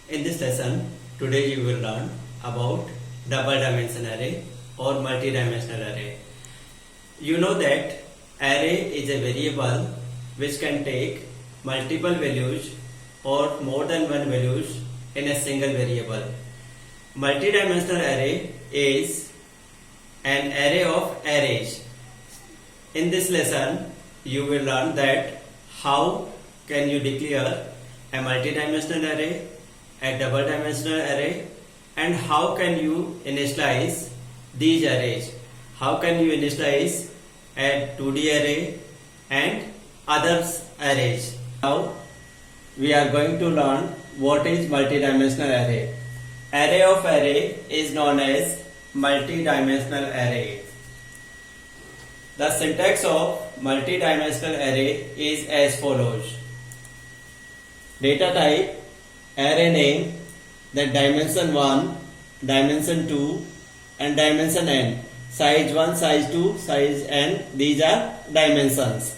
In this lesson, today you will learn about double dimension array or multi-dimensional array. You know that array is a variable which can take multiple values or more than one values in a single variable. Multi-dimensional array is an array of arrays. In this lesson, you will learn that how can you declare a multi-dimensional array, a double dimensional array, and how can you initialize these arrays. How can you initialize a 2D array and others arrays. Now we are going to learn what is multi-dimensional array. Array of array is known as multi-dimensional array. The syntax of multi-dimensional array is as follows. Data type, array name, then dimension 1, dimension 2 and dimension n. Size 1, size 2, size n, these are dimensions.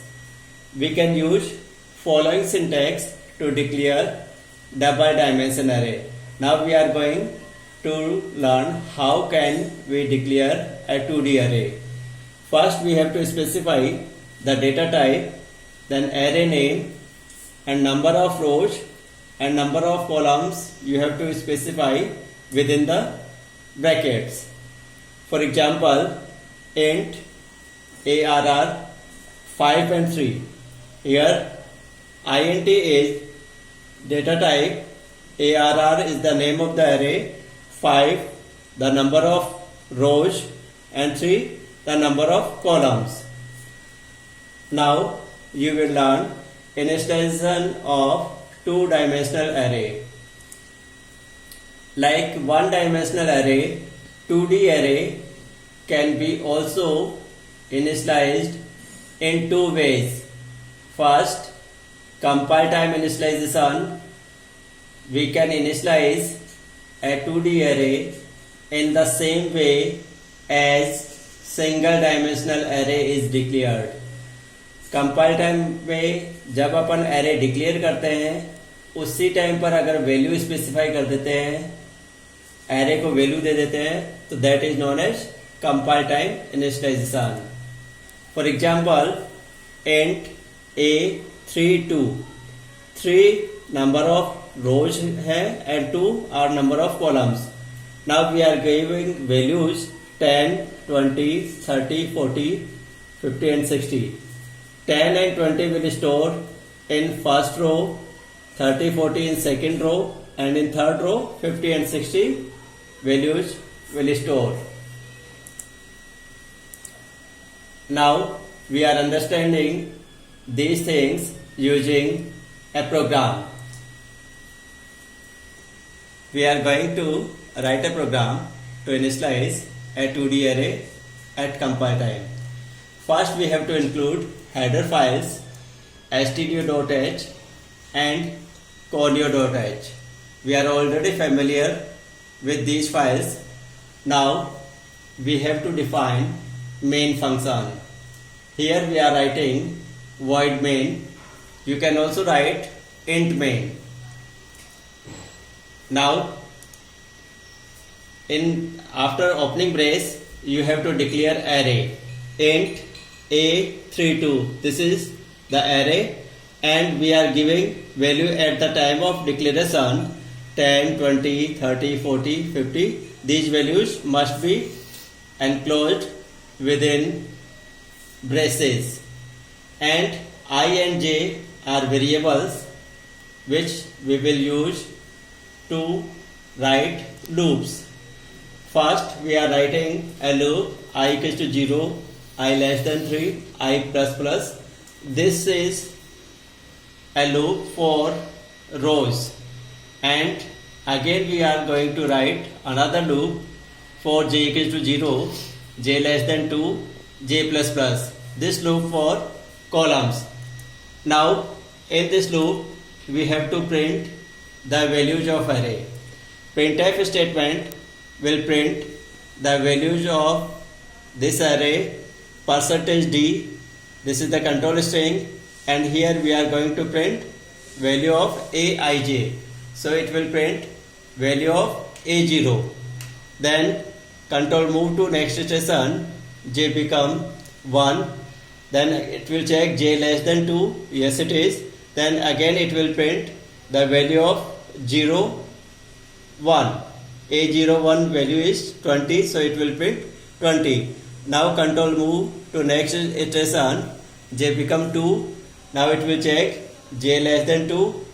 We can use following syntax to declare double dimension array. Now we are going to learn how can we declare a 2D array. First we have to specify the data type, then array name and number of rows and number of columns you have to specify within the brackets. For example, int arr 5 and 3. Here int is data type, arr is the name of the array, 5 the number of rows and 3 the number of columns. Now you will learn initialization of two-dimensional array. Like one-dimensional array, 2D array can be also initialized in two ways. First, compile time initialization. We can initialize a 2D array in the same way as single dimensional array is declared. Compile time में जब अपन array declare करते हैं उसी time पर अगर value specify कर देते हैं, एरे को वैल्यू दे देते हैं, तो that is known as compile time initialisation. For example int a32, 3 number of rows है and 2 are number of columns. Now we are giving values 10, 20, 30, 40, 50 and 60. 10 and 20 will store in first row, 30, 40 in second row, and in third row 50 and 60 values will store. Now we are understanding these things using a program. We are going to write a program to initialize a 2D array at compile time. First we have to include header files stdio.h and conio.h. We are already familiar with these files. Now we have to define main function. Here we are writing void main. You can also write int main. Now after opening brace you have to declare array int a32. This is the array and we are giving value at the time of declaration 10, 20, 30, 40, 50. These values must be enclosed within braces, and I and j are variables which we will use to write loops. First we are writing a loop I equals to 0, I less than 3, I plus plus. This is a loop for rows, and again we are going to write another loop for j equals to 0, j less than 2, j plus plus. This loop for columns. Now in this loop we have to print the values of array. Printf statement will print the values of this array %d. This is the control string, and here we are going to print value of aij. So it will print value of A0. Then control move to next station, J become 1. Then it will check J less than 2, yes it is. Then again it will print the value of 0, 1. A01 value is 20, so it will print 20. Now control move to next iteration, J become 2. Now it will check J less than 2.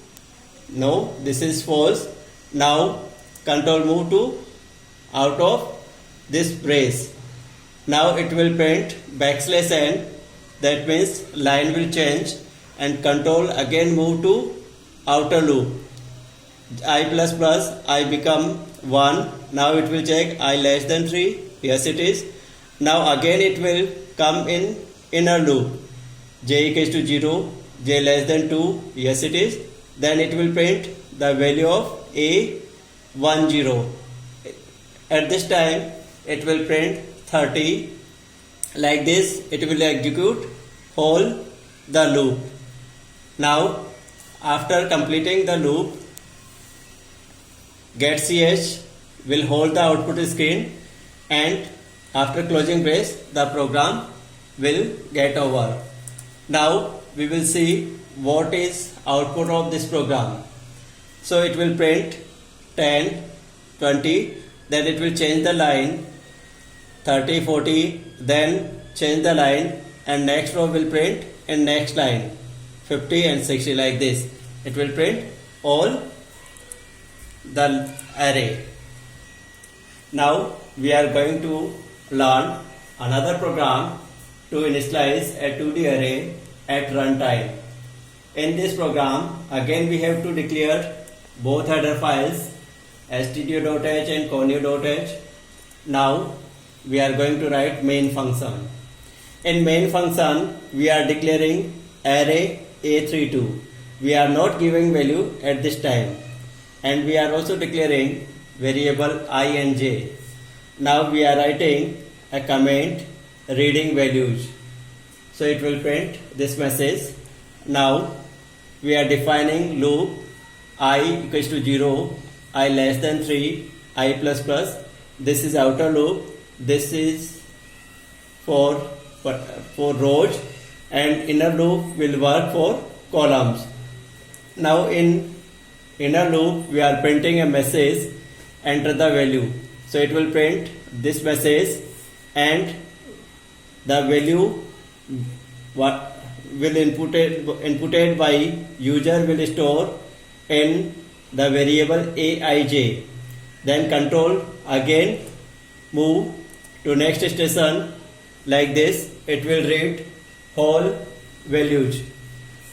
No, this is false. Now control move to out of this brace. Now it will print backslash n, that means line will change, and control again move to outer loop. I plus plus I become 1. Now it will check I less than 3, yes it is. Now again it will come in inner loop, J equals to 0, J less than 2, yes it is. Then it will print the value of A10. At this time it will print 30. Like this it will execute whole the loop. Now after completing the loop, getch will hold the output screen, and after closing brace the program will get over. Now we will see what is output of this program. So it will print 10, 20, then it will change the line 30, 40, then change the line, and next row will print in next line 50 and 60, like this. It will print all the array. Now we are going to learn another program to initialize a 2D array at runtime. In this program again we have to declare both header files, stdio.h and conio.h. Now we are going to write main function. In main function we are declaring array A32. We are not giving value at this time, and we are also declaring variable I and j. Now we are writing a comment reading values, so it will print this message. Now we are defining loop I equals to 0, I less than 3, I plus plus. This is outer loop, this is for rows, and inner loop will work for columns. Now in inner loop we are printing a message, enter the value. So it will print this message, and the value what will inputted by user will store in the variable aij. Then control again move to next station, like this. It will read whole values.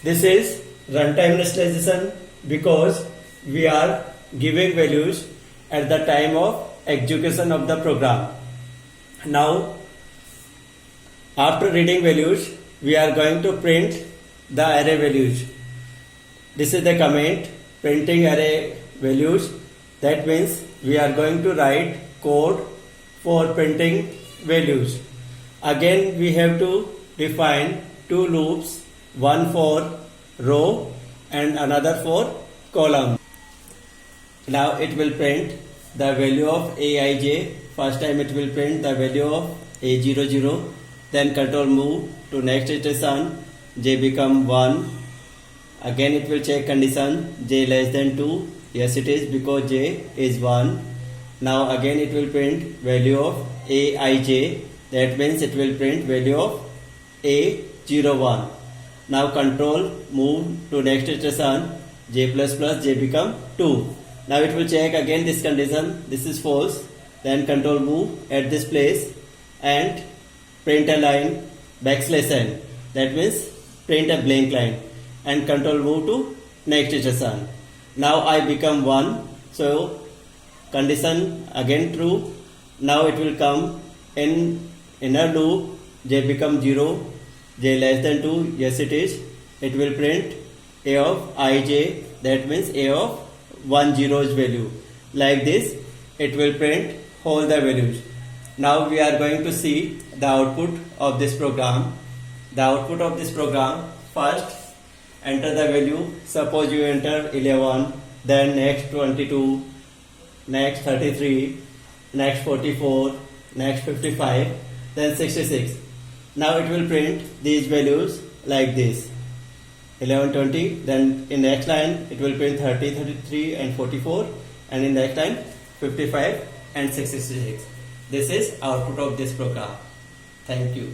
This is runtime initialization because we are giving values at the time of execution of the program. Now after reading values we are going to print the array values. This is the comment printing array values. That means we are going to write code for printing values. Again we have to define two loops, one for row and another for column. Now it will print the value of aij. First time it will print the value of a00. Then control move to next iteration, j become 1. Again it will check condition j less than 2. Yes it is, because j is 1. Now again it will print value of aij. That means it will print value of a01. Now control move to next iteration, j plus plus, j become 2. Now it will check again this condition, this is false. Then control move at this place and print a line backslash n. That means print a blank line, and control move to next iteration. Now I become 1, so condition again true. Now it will come in inner loop, j become 0, j less than 2, yes it is. It will print a of ij, that means a of 10's value. Like this it will print all the values. Now we are going to see the output of this program. The output of this program, first enter the value. Suppose you enter 11, then next 22, next 33, next 44, next 55, then 66. Now it will print these values like this: 11, 20. Then in next line it will print 30, 33 and 44, and in next line 55 and 66. This is output of this program. Thank you.